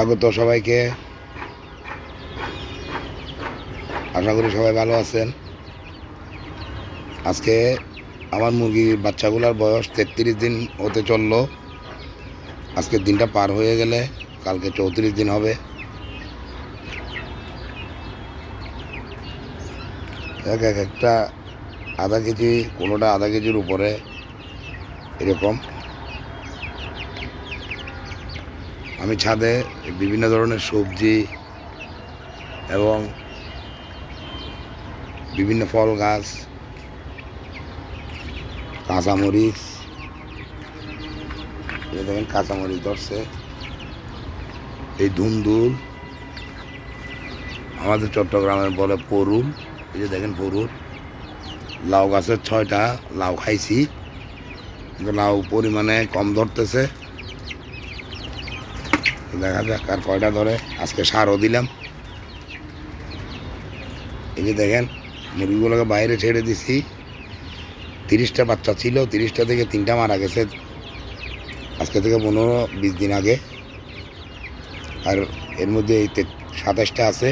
স্বাগত সবাইকে। আশা করি সবাই ভালো আছেন। আজকে আমার মুরগির বাচ্চাগুলোর বয়স 33 দিন হতে চললো। আজকের দিনটা পার হয়ে গেলে কালকে 34 দিন হবে। এক একটা আধা কেজি, কোনোটা আধা কেজির উপরে এরকম। আমি ছাদে বিভিন্ন ধরনের সবজি এবং বিভিন্ন ফল গাছ, কাঁচামরিচ, দেখেন কাঁচামরিচ ধরছে, এই ধুন্দুল, আমাদের চট্টগ্রামে বলে পরুল, এই যে দেখেন পরুল। লাউ গাছের 6টা লাউ খাইছি, কিন্তু লাউ পরিমাণে কম ধরতেছে। দেখা যাক আর কয়টা ধরে। আজকে সারও দিলাম। এই যে দেখেন মুরগিগুলোকে বাইরে ছেড়ে দিছি। 30টা বাচ্চা ছিল, 30টা থেকে 3টা মারা গেছে আজকে থেকে 15-20 দিন আগে। আর এর মধ্যে এই 27টা আছে।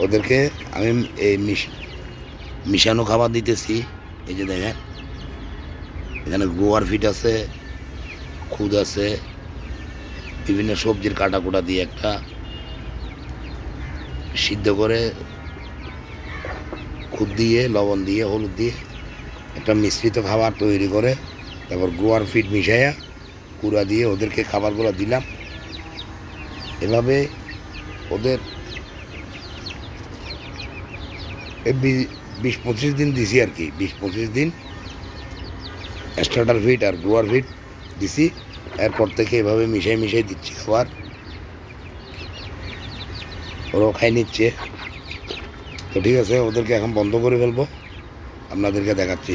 ওদেরকে আমি এই মিশানো খাবার দিতেছি। এই যে দেখেন এখানে গোয়ার ফিট আছে, খুদ আছে, বিভিন্ন সবজির কাটা কুটা দিয়ে একটা সিদ্ধ করে খুদ দিয়ে, লবণ দিয়ে, হলুদ দিয়ে একটা মিশ্রিত খাবার তৈরি করে তারপর গোয়ার ফিট মিশাইয়া কুড়া দিয়ে ওদেরকে খাবারগুলো দিলাম। এভাবে ওদের 20-25 দিন দিছি আর কি। 20-25 দিন স্টার্টার ফিট আর গোয়ার ফিট দিছি। এরপর থেকে এভাবে মিশাই দিচ্ছি খাবার। ওরাও খাই নিচ্ছে। তো ঠিক আছে, ওদেরকে এখন বন্ধ করে ফেলবো, আপনাদেরকে দেখাচ্ছি।